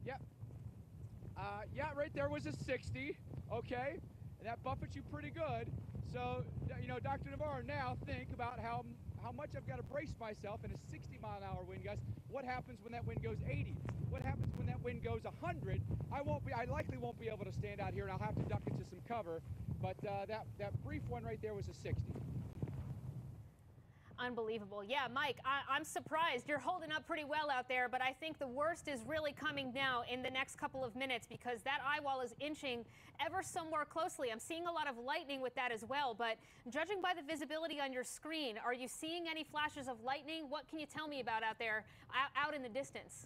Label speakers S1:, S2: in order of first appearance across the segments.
S1: Yep. Yeah, right there was a 60, okay? And that buffets you pretty good. So, you know, Dr. Navarro, now think about how much I've got to brace myself in a 60-mile-an-hour wind gust. What happens when that wind goes 80? What happens when that wind goes 100? I likely won't be able to stand out here, and I'll have to duck into some cover. But that brief one right there was a 60.
S2: Unbelievable. Yeah, Mike, I'm surprised. You're holding up pretty well out there, but I think the worst is really coming now in the next couple of minutes because that eye wall is inching ever so more closely. I'm seeing a lot of lightning with that as well, but judging by the visibility on your screen, are you seeing any flashes of lightning? What can you tell me about out there, out in the distance?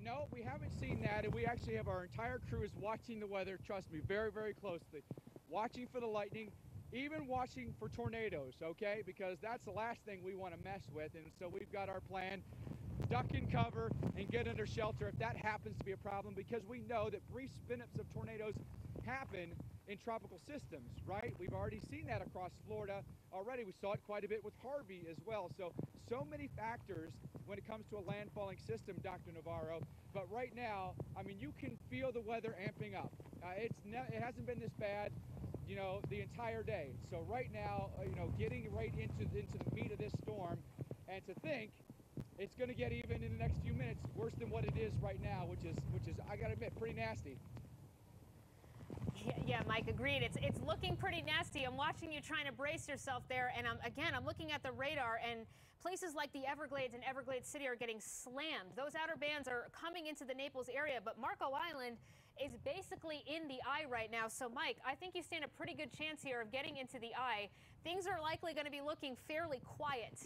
S1: No, we haven't seen that, and we actually have our entire crew is watching the weather, trust me, very, very closely. Watching for the lightning, even watching for tornadoes, okay? Because that's the last thing we want to mess with, and so we've got our plan, duck in cover and get under shelter if that happens to be a problem, because we know that brief spin-ups of tornadoes happen in tropical systems, right? We've already seen that across Florida already. We saw it quite a bit with Harvey as well. So many factors when it comes to a landfalling system, Dr. Navarro. But right now, I mean, you can feel the weather amping up. It hasn't been this bad, you know, the entire day. So right now, you know, getting right into the meat of this storm, and to think it's going to get even in the next few minutes worse than what it is right now, which is I got to admit, pretty nasty.
S2: Yeah, Mike, agreed. It's looking pretty nasty. I'm watching you trying to brace yourself there, and I'm looking at the radar, and places like the Everglades and Everglades City are getting slammed. Those outer bands are coming into the Naples area, but Marco Island is basically in the eye right now. So, Mike, I think you stand a pretty good chance here of getting into the eye. Things are likely going to be looking fairly quiet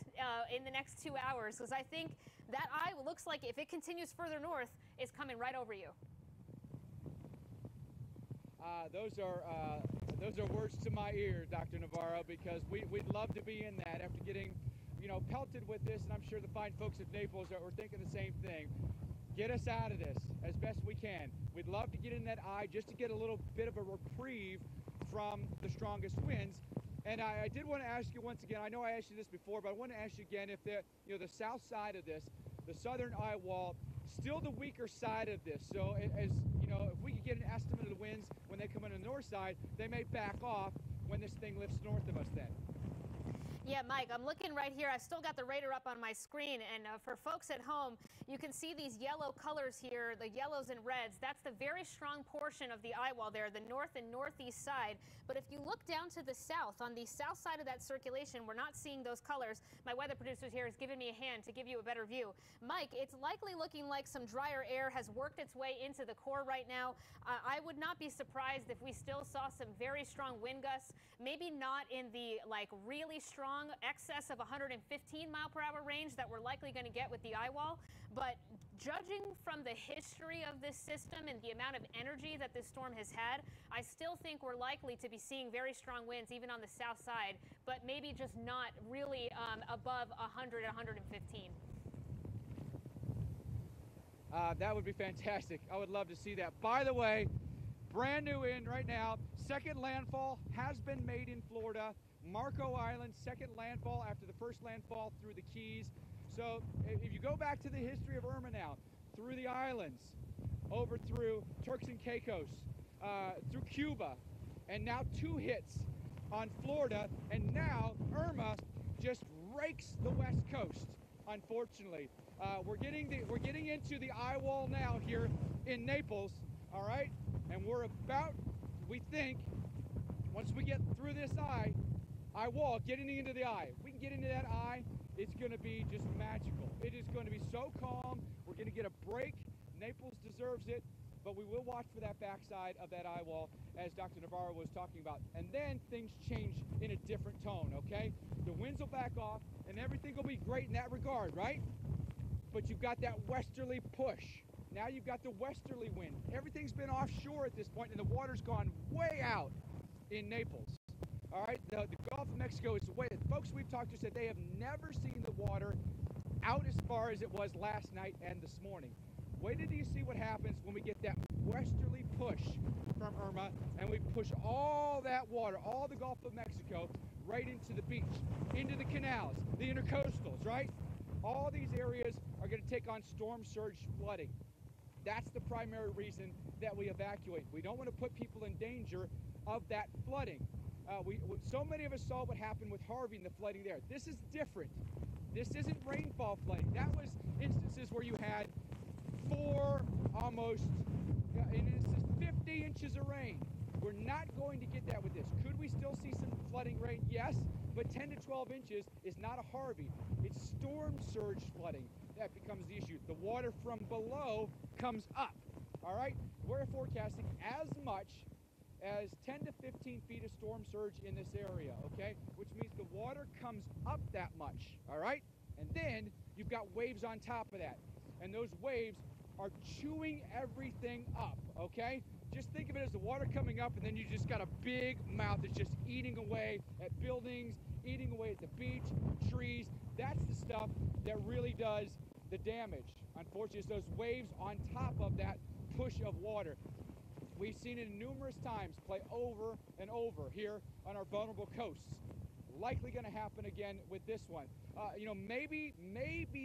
S2: in the next 2 hours, because I think that eye looks like, if it continues further north, is coming right over you.
S1: Those are words to my ear, Dr. Navarro, because we'd love to be in that after getting, you know, pelted with this, and I'm sure the fine folks of Naples are thinking the same thing. Get us out of this as best we can. We'd love to get in that eye just to get a little bit of a reprieve from the strongest winds. And I did want to ask you once again, I know I asked you this before, but I want to ask you again if the south side of this, the southern eye wall, still the weaker side of this. So as you know, if we could get an estimate of the winds when they come in on the north side, they may back off when this thing lifts north of us then.
S2: Yeah, Mike, I'm looking right here. I've still got the radar up on my screen, and for folks at home, you can see these yellow colors here, the yellows and reds. That's the very strong portion of the eye wall there, the north and northeast side. But if you look down to the south, on the south side of that circulation, we're not seeing those colors. My weather producer here is giving me a hand to give you a better view. Mike, it's likely looking like some drier air has worked its way into the core right now. I would not be surprised if we still saw some very strong wind gusts, maybe not in the really strong excess of 115 mile per hour range that we're likely going to get with the eye wall. But judging from the history of this system and the amount of energy that this storm has had, I still think we're likely to be seeing very strong winds even on the south side, but maybe just not really above 100, 115.
S1: That would be fantastic. I would love to see that. By the way, brand new in right now, second landfall has been made in Florida. Marco Island, second landfall after the first landfall through the Keys. So if you go back to the history of Irma now, through the islands, over through Turks and Caicos, through Cuba, and now 2 hits on Florida, and now Irma just rakes the west coast, unfortunately. We're getting into the eye wall now here in Naples, all right? And we're about, we think, once we get through this eye wall, getting into the eye. If we can get into that eye, it's going to be just magical. It is going to be so calm. We're going to get a break. Naples deserves it, but we will watch for that backside of that eye wall, as Dr. Navarro was talking about. And then things change in a different tone, okay? The winds will back off, and everything will be great in that regard, right? But you've got that westerly push. Now you've got the westerly wind. Everything's been offshore at this point, and the water's gone way out in Naples. All right, the Gulf of Mexico is way. Folks we've talked to said they have never seen the water out as far as it was last night and this morning. Wait till you see what happens when we get that westerly push from Irma, and we push all that water, all the Gulf of Mexico, right into the beach, into the canals, the intercoastals, right? All these areas are going to take on storm surge flooding. That's the primary reason that we evacuate. We don't want to put people in danger of that flooding. So many of us saw what happened with Harvey and the flooding there. This is different. This isn't rainfall flooding. That was instances where you had almost 50 inches of rain. We're not going to get that with this. Could we still see some flooding rain? Yes, but 10 to 12 inches is not a Harvey. It's storm surge flooding that becomes the issue. The water from below comes up, all right? We're forecasting as much as 10 to 15 feet of storm surge in this area, okay? Which means the water comes up that much, all right? And then you've got waves on top of that. And those waves are chewing everything up, okay? Just think of it as the water coming up, and then you just got a big mouth that's just eating away at buildings, eating away at the beach, trees. That's the stuff that really does the damage. Unfortunately, it's those waves on top of that push of water. We've seen it numerous times play over and over here on our vulnerable coasts. Likely going to happen again with this one. You know, maybe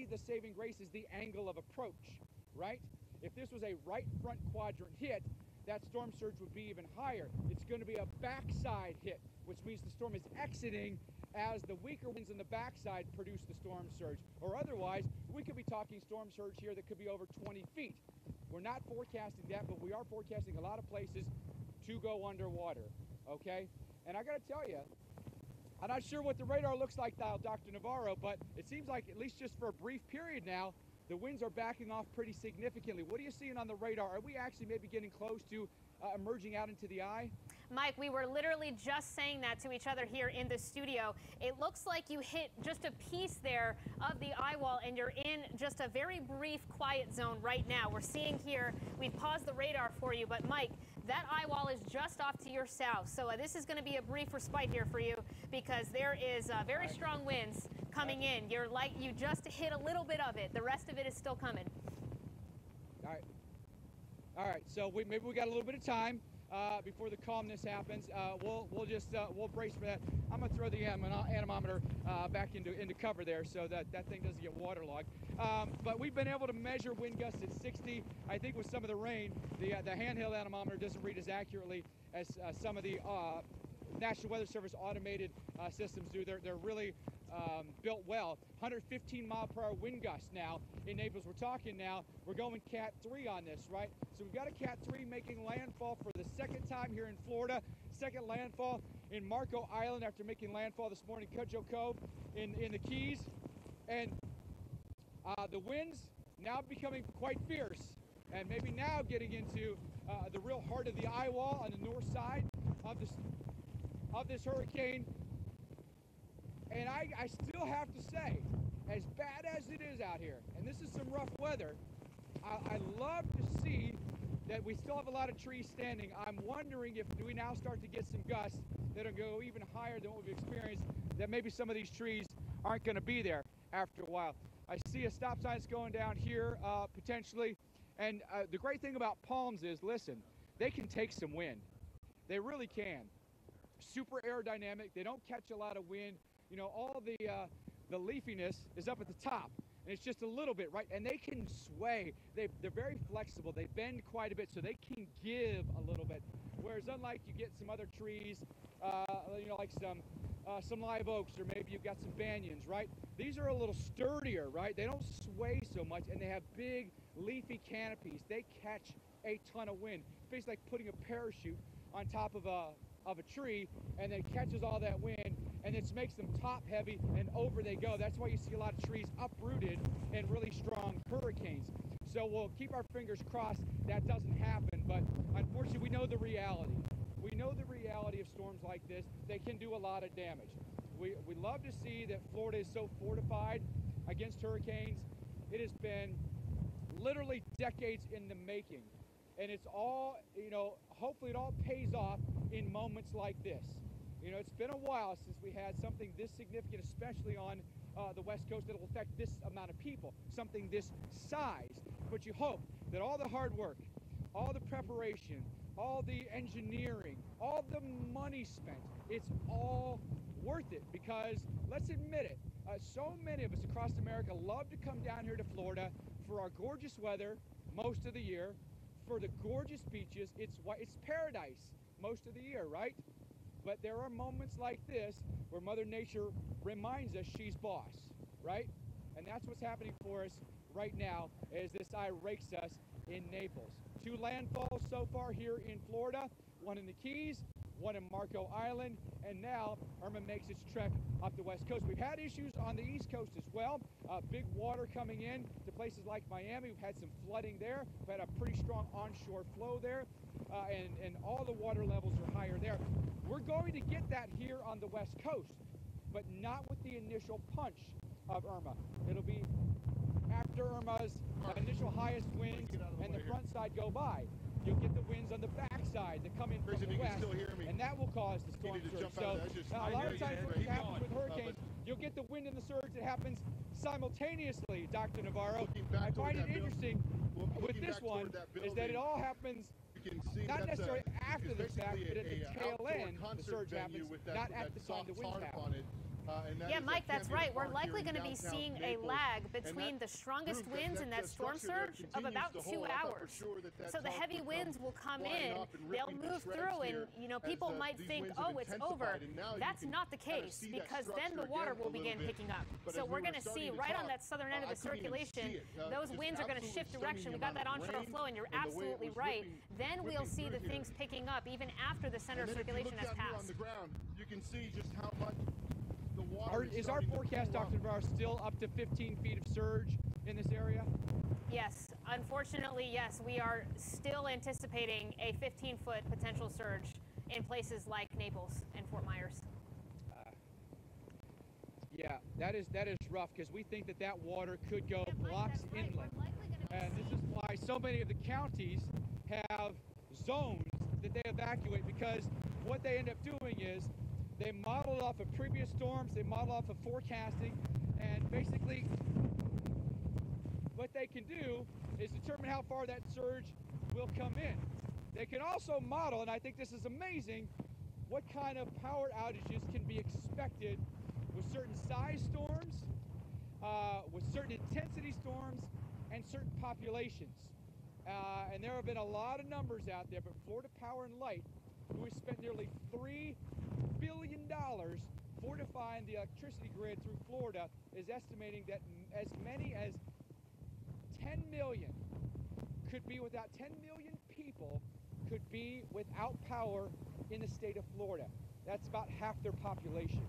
S1: the saving grace is the angle of approach, right? If this was a right front quadrant hit, that storm surge would be even higher. It's going to be a backside hit, which means the storm is exiting as the weaker winds in the backside produce the storm surge. Or otherwise, we could be talking storm surge here that could be over 20 feet. We're not forecasting that, but we are forecasting a lot of places to go underwater, okay? And I got to tell you, I'm not sure what the radar looks like now, Dr. Navarro, but it seems like, at least just for a brief period now, the winds are backing off pretty significantly. What are you seeing on the radar? Are we actually maybe getting close to emerging out into the eye?
S2: Mike, we were literally just saying that to each other here in the studio. It looks like you hit just a piece there of the eye wall, and you're in just a very brief quiet zone right now. We're seeing here, we've paused the radar for you, but Mike, that eye wall is just off to your south. So this is going to be a brief respite here for you, because there is very strong winds coming in. You're like, you just hit a little bit of it. The rest of it is still coming.
S1: All right, so maybe we got a little bit of time before the calmness happens. We'll brace for that. I'm gonna throw the anemometer back into cover there so that thing doesn't get waterlogged. But we've been able to measure wind gusts at 60. I think with some of the rain, the handheld anemometer doesn't read as accurately as some of the National Weather Service automated systems do. They're really built well. 115 mile per hour wind gusts now in Naples. We're going Cat 3 on this, right? So we've got a Cat 3 making landfall for the second time here in Florida. Second landfall in Marco Island after making landfall this morning, Cudjoe Cove in the Keys. And the winds now becoming quite fierce, and maybe now getting into the real heart of the eye wall on the north side of this hurricane. And I still have to say, as bad as it is out here, and this is some rough weather, I love to see that we still have a lot of trees standing. I'm wondering if we now start to get some gusts that'll go even higher than what we've experienced, that maybe some of these trees aren't going to be there after a while. I see a stop sign that's going down here potentially. And the great thing about palms is, listen, they can take some wind. They really can. Super aerodynamic. They don't catch a lot of wind. You know, all the leafiness is up at the top, and it's just a little bit, right? And they can sway. They're very flexible. They bend quite a bit, so they can give a little bit. Whereas unlike you get some other trees, you know, like some live oaks, or maybe you've got some banyans, right? These are a little sturdier, right? They don't sway so much, and they have big leafy canopies. They catch a ton of wind. It's basically like putting a parachute on top of a tree, and then it catches all that wind, and it makes them top heavy, and over they go. That's why you see a lot of trees uprooted in really strong hurricanes. So we'll keep our fingers crossed that doesn't happen, but unfortunately we know the reality. We know the reality of storms like this. They can do a lot of damage. We love to see that Florida is so fortified against hurricanes. It has been literally decades in the making. And it's all, you know, hopefully it all pays off in moments like this. You know, it's been a while since we had something this significant, especially on the West Coast, that will affect this amount of people, something this size. But you hope that all the hard work, all the preparation, all the engineering, all the money spent, it's all worth it, because let's admit it, So many of us across America love to come down here to Florida for our gorgeous weather most of the year, for the gorgeous beaches. It's paradise most of the year, right? But there are moments like this where Mother Nature reminds us she's boss, right? And that's what's happening for us right now as this eye rakes us in Naples. 2 landfalls so far here in Florida, one in the Keys, one in Marco Island, and now Irma makes its trek up the west coast. We've had issues on the east coast as well. Big water coming in to places like Miami. We've had some flooding there. We've had a pretty strong onshore flow there, and all the water levels are higher there. We're going to get that here on the west coast, but not with the initial punch of Irma. It'll be after Irma's initial highest winds and the front side go by. You'll get the winds on the backside that come in from the west, and that will cause the storm surge. So a lot of times what happens with hurricanes, you'll get the wind and the surge that happens simultaneously, Dr. Navarro. I find it interesting with this one is that it all happens not necessarily after the fact, but at the tail end, the surge happens, not at the time the winds happen.
S2: Yeah, Mike, that's right. We're likely going to be seeing a lag between the strongest winds and that storm surge of about 2 hours. So the heavy winds will come in, they'll move through, and people might think, oh, it's over. That's not the case, because then the water will begin picking up. So we're going to see right on that southern end of the circulation, those winds are going to shift direction. We got that onshore flow, and you're absolutely right. Then we'll see the things picking up even after the center of circulation has passed.
S3: You can see just how much
S1: Is our forecast, Dr. Navarro, still up to 15 feet of surge in this area?
S2: Yes, unfortunately, yes. We are still anticipating a 15-foot potential surge in places like Naples and Fort Myers.
S1: Yeah, that is rough, because we think that water could go blocks inland. And this is why so many of the counties have zones that they evacuate, because what they end up doing is they model off of previous storms, they model off of forecasting, and basically what they can do is determine how far that surge will come in. They can also model, and I think this is amazing, what kind of power outages can be expected with certain size storms, with certain intensity storms, and certain populations. And there have been a lot of numbers out there, but Florida Power and Light, who has spent nearly $3 billion fortifying the electricity grid through Florida, is estimating that as many as 10 million could be without 10 million people could be without power in the state of Florida. That's about half their population.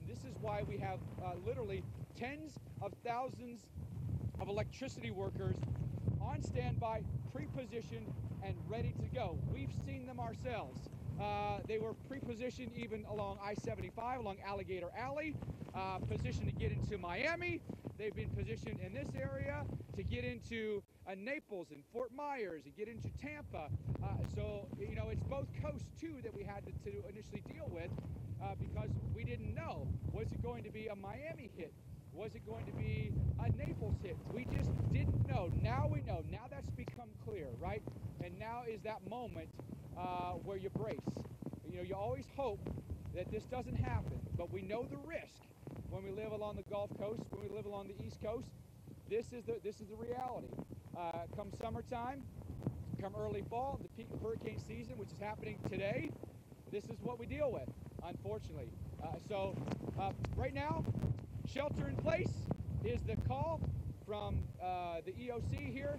S1: This is why we have literally tens of thousands of electricity workers on standby, pre-positioned, and ready to go. We've seen them ourselves. They were pre-positioned even along I-75, along Alligator Alley, positioned to get into Miami. They've been positioned in this area to get into Naples and Fort Myers and get into Tampa. So, it's both coasts, too, that we had to initially deal with because we didn't know. Was it going to be a Miami hit? Was it going to be a Naples hit? We just didn't know. Now we know. Now that's become clear, right? And now is that moment where you brace. You always hope that this doesn't happen, but we know the risk when we live along the Gulf Coast, when we live along the East Coast. This is the reality. Come summertime, come early fall, the peak of hurricane season, which is happening today, this is what we deal with, unfortunately. So right now, shelter in place is the call from the EOC here.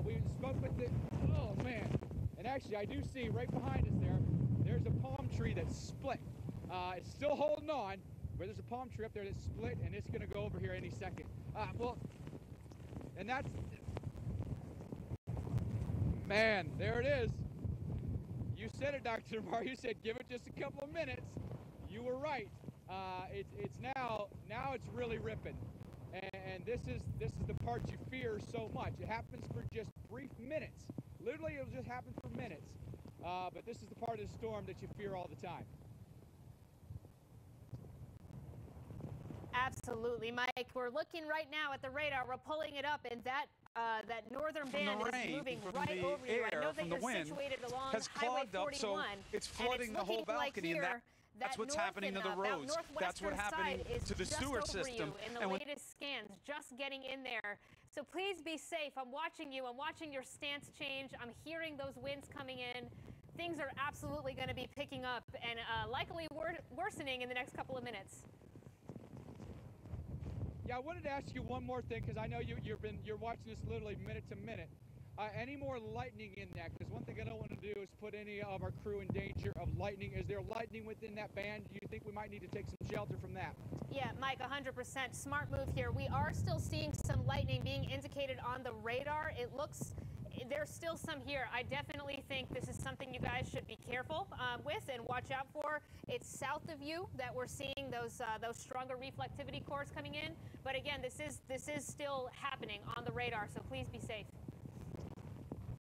S1: We spoke with the, oh man, and actually I do see right behind us there's a palm tree that's split. It's still holding on, but there's a palm tree up there that's split, and it's gonna go over here any second. And that's, man, there it is. You said it, Dr. Navarro. You said give it just a couple of minutes. You were right. It's now it's really ripping, and this is the part you fear so much. It happens for just brief minutes. Literally, it'll just happen for minutes. But this is the part of the storm that you fear all the time.
S2: Absolutely, Mike. We're looking right now at the radar. We're pulling it up, and that northern band is moving right over you. I know that you're situated along Highway 41.
S4: So it's flooding the whole balcony.
S2: Like here,
S4: That's what's happening to the roads. That's what's happening to the sewer system.
S2: In the latest scans, just getting in there. So please be safe. I'm watching you. I'm watching your stance change. I'm hearing those winds coming in. Things are absolutely going to be picking up and likely worsening in the next couple of minutes.
S1: Yeah, I wanted to ask you one more thing because I know you're watching this literally minute to minute. Any more lightning in that? Because one thing I don't want to do is put any of our crew in danger of lightning. Is there lightning within that band? Do you think we might need to take some shelter from that?
S2: Yeah, Mike, 100%. Smart move here. We are still seeing some lightning being indicated on the radar. It looks, there's still some here. I definitely think this is something you guys should be careful with and watch out for. It's south of you that we're seeing those stronger reflectivity cores coming in. But again, this is still happening on the radar, so please be safe.